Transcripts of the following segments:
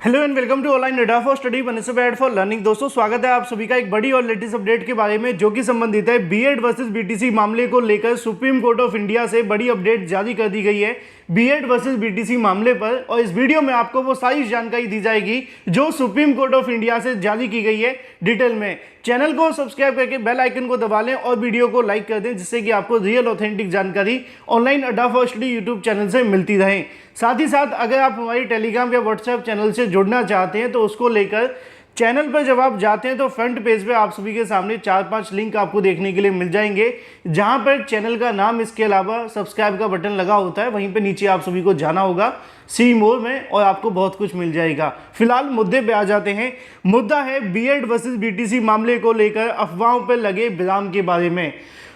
Hello and welcome to online Adda for study बने से bad for learning. दोस्तों स्वागत है आप सभी का एक बड़ी और लेटेस्ट अपडेट के बारे में जो कि संबंधित है बीएड वर्सेस बीटीसी मामले को लेकर सुप्रीम कोर्ट ऑफ इंडिया से बड़ी अपडेट जारी कर दी गई है बीएड वर्सेस बीटीसी मामले पर। और इस वीडियो में आपको वो सारी जानकारी दी जाएगी जो सुप्रीम कोर्ट ऑफ इंडिया से जारी की गई है डिटेल में। चैनल को सब्सक्राइब करके बेल आइकन को दबा लें और वीडियो को लाइक कर दें जिससे कि आपको रियल ऑथेंटिक जानकारी online Adda for study YouTube channel से मिलती रहे। साथ ही साथ अगर आप हमारी टेलीग्राम या व्हाट्सएप चैनल से जुड़ना चाहते हैं तो उसको लेकर चैनल पर जब आप जाते हैं तो फ्रंट पेज पे आप सभी के सामने 4-5 लिंक आपको देखने के लिए मिल जाएंगे जहां पर चैनल का नाम इसके अलावा सब्सक्राइब का बटन लगा होता है। वहीं पे नीचे आप सभी को जाना होगा सी मोर में और आपको बहुत कुछ मिल जाएगा। फिलहाल मुद्दे पे आ जाते हैं। मुद्दा है बीएड वर्सेस बीटीसी मामले को लेकर अफवाहों पर लगे विराम के बारे में।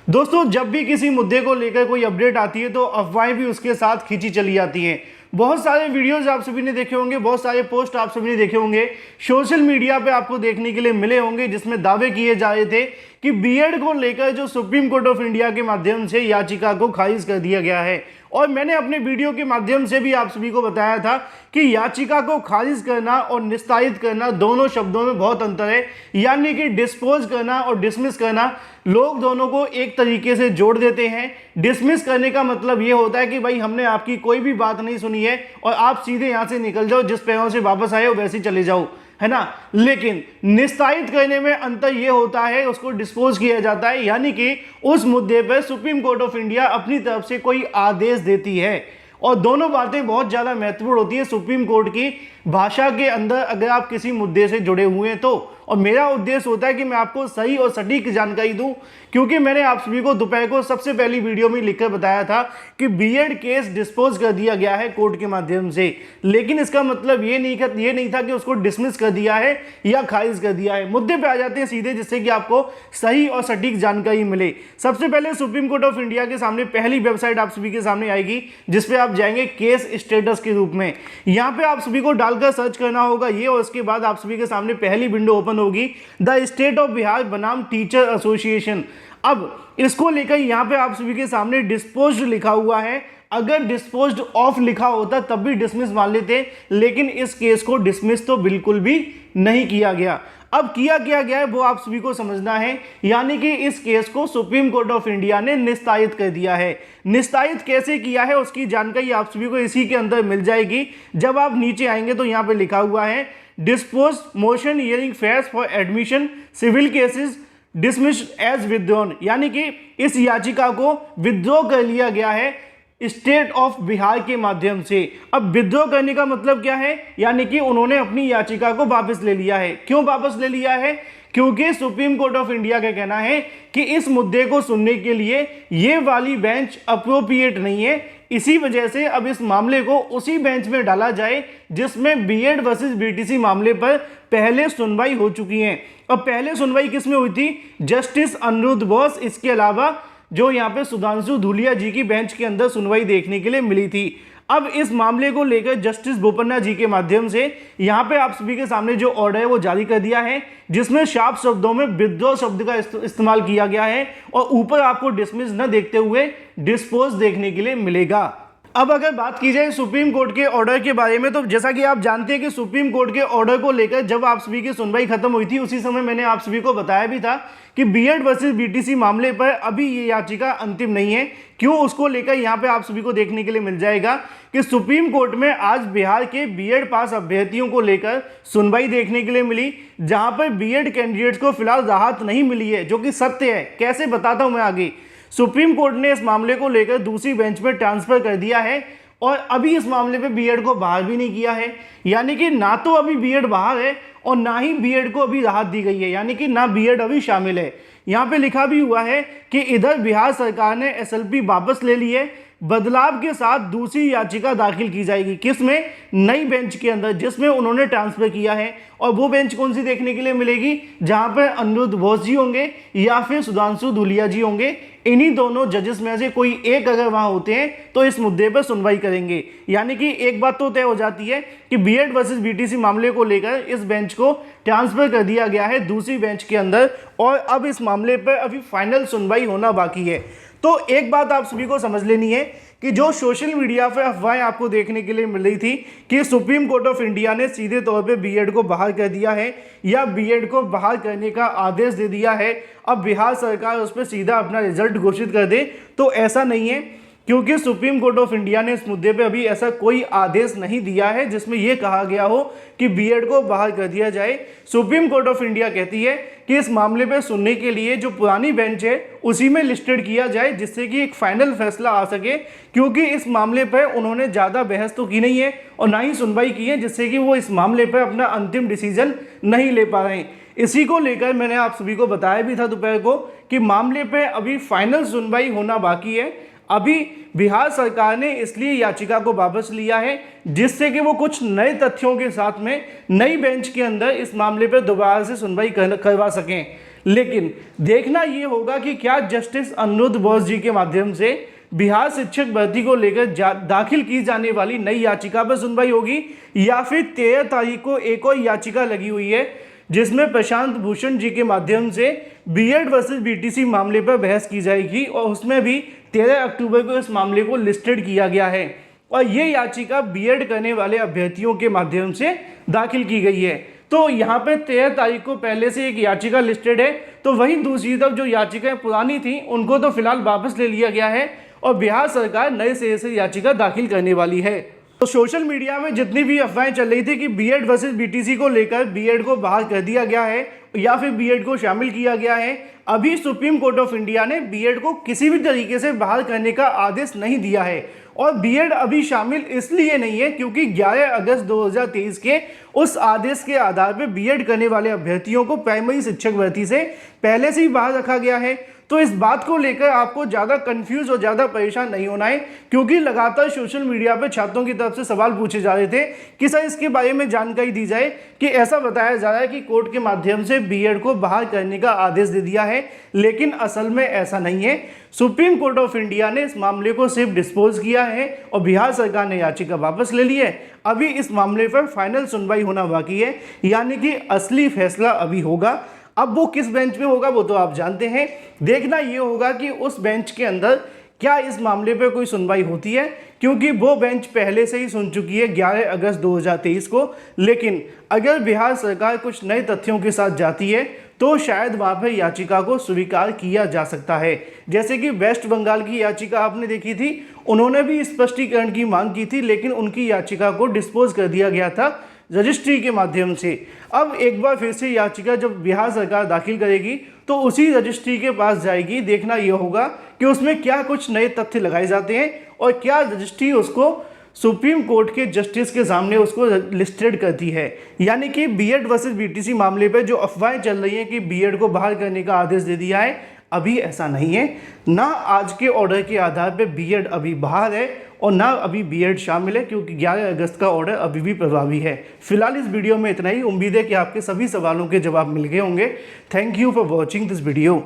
दोस्तों जब भी किसी मुद्दे को लेकर कोई अपडेट आती है तो अफवाहें भी उसके साथ खींची चली जाती हैं। बहुत सारे वीडियोस आप सभी ने देखे होंगे, बहुत सारे पोस्ट आप सभी ने देखे होंगे, सोशल मीडिया पे आपको देखने के लिए मिले होंगे जिसमें दावे किए जा रहे थे कि बीएड को लेकर जो सुप्रीम कोर्ट ऑफ इंडिया के माध्यम से याचिका को खारिज कर दिया गया है। और मैंने अपने वीडियो के माध्यम से भी आप सभी को बताया था कि याचिका को खारिज करना और निस्तारित करना दोनों शब्दों में बहुत अंतर है। यानी कि डिस्पोज करना और डिसमिस करना, लोग दोनों को एक तरीके से जोड़ देते हैं। डिसमिस करने का मतलब ये होता है कि भाई हमने आपकी कोई भी बात नहीं सुनी है और आप सीधे यहां से निकल जाओ, जिस पैरों से वापस आए हो वैसे ही चले जाओ, है ना। लेकिन निस्तारित करने में अंतर यह होता है, उसको डिस्पोज किया जाता है, यानी कि उस मुद्दे पर सुप्रीम कोर्ट ऑफ इंडिया अपनी तरफ से कोई आदेश देती है। और दोनों बातें बहुत ज्यादा महत्वपूर्ण होती है सुप्रीम कोर्ट की भाषा के अंदर अगर आप किसी मुद्दे से जुड़े हुए हैं तो। और मेरा उद्देश्य होता है कि मैं आपको सही और सटीक जानकारी दूं, क्योंकि मैंने आप सभी को दोपहर को सबसे पहली वीडियो में लिखकर बताया था कि बीएड केस डिस्पोज कर दिया गया है कोर्ट के माध्यम से। लेकिन इसका मतलब ये नहीं था कि उसको डिसमिस कर दिया है या खारिज कर दिया है। मुद्दे पे आ जाते हैं सीधे, जिससे कि आपको सही और सटीक जानकारी मिले। सबसे पहले सुप्रीम कोर्ट ऑफ इंडिया के सामने पहली वेबसाइट आप सभी के सामने आएगी जिसपे आप जाएंगे केस स्टेटस के रूप में। यहाँ पे आप सभी को डालकर सर्च करना होगा ये, और उसके बाद आप सभी के सामने पहली विंडो ओपन होगी, द स्टेट ऑफ बिहार बनाम टीचर एसोसिएशन। अब इसको लेकर यहाँ पे आप सभी के सामने डिस्पोज्ड लिखा हुआ है। अगर डिस्पोज्ड ऑफ लिखा होता तब भी डिसमिस मान लेते, लेकिन इस केस को डिसमिस तो बिल्कुल भी नहीं किया गया। अब किया क्या गया है वो आप सभी को समझना है, यानी कि इस केस को सुप्रीम कोर्ट ऑफ इंडिया ने निस्तारित कर दिया है। निस्तारित कैसे किया है उसकी जानकारी आप सभी को इसी के अंदर मिल जाएगी। जब आप नीचे आएंगे तो यहाँ पे लिखा हुआ है dispose motion hearing fairs for admission civil cases dismissed as withdrawn, यानी कि इस याचिका को विथड्रॉ कर लिया गया है स्टेट ऑफ बिहार के माध्यम से। अब विथड्रॉ करने का मतलब क्या है, यानी कि उन्होंने अपनी याचिका को वापस ले लिया है। क्यों वापस ले लिया है? क्योंकि सुप्रीम कोर्ट ऑफ इंडिया का कहना है कि इस मुद्दे को सुनने के लिए ये वाली बेंच अप्रोप्रिएट नहीं है। इसी वजह से अब इस मामले को उसी बेंच में डाला जाए जिसमें बीएड वर्सेस बीटीसी मामले पर पहले सुनवाई हो चुकी है। अब पहले सुनवाई किसमें हुई थी? जस्टिस अनिरुद्ध बोस, इसके अलावा जो यहाँ पे सुधांशु धूलिया जी की बेंच के अंदर सुनवाई देखने के लिए मिली थी। अब इस मामले को लेकर जस्टिस बोपन्ना जी के माध्यम से यहाँ पे आप सभी के सामने जो ऑर्डर है वो जारी कर दिया है, जिसमें शार्प शब्दों में विथड्रॉ शब्द का इस्तेमाल किया गया है और ऊपर आपको डिसमिस न देखते हुए डिस्पोज देखने के लिए मिलेगा। अब अगर बात की जाए सुप्रीम कोर्ट के ऑर्डर के बारे में, तो जैसा कि आप जानते हैं कि सुप्रीम कोर्ट के ऑर्डर को लेकर जब आप सभी की सुनवाई खत्म हुई थी उसी समय मैंने आप सभी को बताया भी था कि बीएड वर्सेस बीटीसी मामले पर अभी ये याचिका अंतिम नहीं है। क्यों, उसको लेकर यहाँ पे आप सभी को देखने के लिए मिल जाएगा कि सुप्रीम कोर्ट में आज बिहार के बीएड पास अभ्यर्थियों को लेकर सुनवाई देखने के लिए मिली, जहां पर बीएड कैंडिडेट्स को फिलहाल राहत नहीं मिली है, जो कि सत्य है। कैसे बताता हूं मैं आगे। सुप्रीम कोर्ट ने इस मामले को लेकर दूसरी बेंच में ट्रांसफर कर दिया है और अभी इस मामले पे बीएड को बहाल भी नहीं किया है। यानी कि ना तो अभी बीएड बहाल है और ना ही बीएड को अभी राहत दी गई है, यानी कि ना बीएड अभी शामिल है। यहाँ पे लिखा भी हुआ है कि इधर बिहार सरकार ने एसएलपी वापस ले ली है, बदलाव के साथ दूसरी याचिका दाखिल की जाएगी। किसमें? नई बेंच के अंदर जिसमें उन्होंने ट्रांसफर किया है। और वो बेंच कौन सी देखने के लिए मिलेगी? जहां पर अनिरुद्ध बोस जी होंगे या फिर सुधांशु धूलिया जी होंगे। इन्हीं दोनों जजेस में से कोई एक अगर वहां होते हैं तो इस मुद्दे पर सुनवाई करेंगे। यानी कि एक बात तो तय हो जाती है कि बीएड वर्सेस बीटीसी मामले को लेकर इस बेंच को ट्रांसफर कर दिया गया है दूसरी बेंच के अंदर, और अब इस मामले पर अभी फाइनल सुनवाई होना बाकी है। तो एक बात आप सभी को समझ लेनी है कि जो सोशल मीडिया पर अफवाहें आपको देखने के लिए मिल रही थी कि सुप्रीम कोर्ट ऑफ इंडिया ने सीधे तौर पे बीएड को बहाल कर दिया है या बीएड को बहाल करने का आदेश दे दिया है, अब बिहार सरकार उस पर सीधा अपना रिजल्ट घोषित कर दे, तो ऐसा नहीं है, क्योंकि सुप्रीम कोर्ट ऑफ इंडिया ने इस मुद्दे पे अभी ऐसा कोई आदेश नहीं दिया है जिसमें यह कहा गया हो कि बीएड को बहाल कर दिया जाए। सुप्रीम कोर्ट ऑफ इंडिया कहती है कि इस मामले पे सुनने के लिए जो पुरानी बेंच है उसी में लिस्टेड किया जाए, जिससे कि एक फाइनल फैसला आ सके, क्योंकि इस मामले पर उन्होंने ज़्यादा बहस तो की नहीं है और ना ही सुनवाई की है, जिससे कि वो इस मामले पर अपना अंतिम डिसीजन नहीं ले पा रहे हैं। इसी को लेकर मैंने आप सभी को बताया भी था दोपहर को कि मामले पर अभी फाइनल सुनवाई होना बाकी है। अभी बिहार सरकार ने इसलिए याचिका को वापस लिया है जिससे कि वो कुछ नए तथ्यों के साथ में नई बेंच के अंदर इस मामले पर दोबारा से सुनवाई करवा सकें। लेकिन देखना ये होगा कि क्या जस्टिस अनिरुद्ध बोस जी के माध्यम से बिहार शिक्षक भर्ती को लेकर दाखिल की जाने वाली नई याचिका पर सुनवाई होगी या फिर 13 तारीख को एक और याचिका लगी हुई है जिसमें प्रशांत भूषण जी के माध्यम से बीएड वर्सेस बीटीसी मामले पर बहस की जाएगी और उसमें भी 13 अक्टूबर को इस मामले को लिस्टेड किया गया है और ये याचिका बीएड करने वाले अभ्यर्थियों के माध्यम से दाखिल की गई है। तो यहाँ पे 13 तारीख को पहले से एक याचिका लिस्टेड है, तो वहीं दूसरी तरफ जो याचिकाएं पुरानी थी उनको तो फिलहाल वापस ले लिया गया है और बिहार सरकार नए सिरे से याचिका दाखिल करने वाली है। तो सोशल मीडिया में जितनी भी अफवाहें चल रही थी कि बीएड वर्सेस बीटीसी को लेकर बीएड को बहाल कर दिया गया है या फिर बीएड को शामिल किया गया है, अभी सुप्रीम कोर्ट ऑफ इंडिया ने बीएड को किसी भी तरीके से बहाल करने का आदेश नहीं दिया है और बीएड अभी शामिल इसलिए नहीं है क्योंकि 11 अगस्त 2023 के उस आदेश के आधार पर बीएड करने वाले अभ्यर्थियों को प्राइमरी शिक्षक भर्ती से पहले से ही बाहर रखा गया है। तो इस बात को लेकर आपको ज़्यादा कंफ्यूज और ज़्यादा परेशान नहीं होना है, क्योंकि लगातार सोशल मीडिया पर छात्रों की तरफ से सवाल पूछे जा रहे थे कि सर इसके बारे में जानकारी दी जाए कि ऐसा बताया जा रहा है कि कोर्ट के माध्यम से बीएड को बहाल करने का आदेश दे दिया है, लेकिन असल में ऐसा नहीं है। सुप्रीम कोर्ट ऑफ इंडिया ने इस मामले को सिर्फ डिस्पोज किया है और बिहार सरकार ने याचिका वापस ले ली है। अभी इस मामले पर फाइनल सुनवाई होना बाकी है, यानी कि असली फैसला अभी होगा। अब वो किस बेंच में होगा वो तो आप जानते हैं, देखना ये होगा कि उस बेंच के अंदर क्या इस मामले पे कोई सुनवाई होती है, क्योंकि वो बेंच पहले से ही सुन चुकी है 11 अगस्त 2023 को। लेकिन अगर बिहार सरकार कुछ नए तथ्यों के साथ जाती है तो शायद वहाँ पर याचिका को स्वीकार किया जा सकता है। जैसे कि वेस्ट बंगाल की याचिका आपने देखी थी, उन्होंने भी स्पष्टीकरण की मांग की थी, लेकिन उनकी याचिका को डिस्पोज कर दिया गया था रजिस्ट्री के माध्यम से। अब एक बार फिर से याचिका जब बिहार सरकार दाखिल करेगी तो उसी रजिस्ट्री के पास जाएगी। देखना यह होगा कि उसमें क्या कुछ नए तथ्य लगाए जाते हैं और क्या रजिस्ट्री उसको सुप्रीम कोर्ट के जस्टिस के सामने उसको लिस्टेड करती है। यानी कि बीएड वर्सेस बीटीसी मामले पर जो अफवाहें चल रही हैं कि बीएड को बहाल करने का आदेश दे दिया है, अभी ऐसा नहीं है। ना आज के ऑर्डर के आधार पर बीएड अभी बाहर है और ना अभी बीएड शामिल है, क्योंकि 11 अगस्त का ऑर्डर अभी भी प्रभावी है। फिलहाल इस वीडियो में इतना ही। उम्मीद है कि आपके सभी सवालों के जवाब मिल गए होंगे। Thank you for watching this video.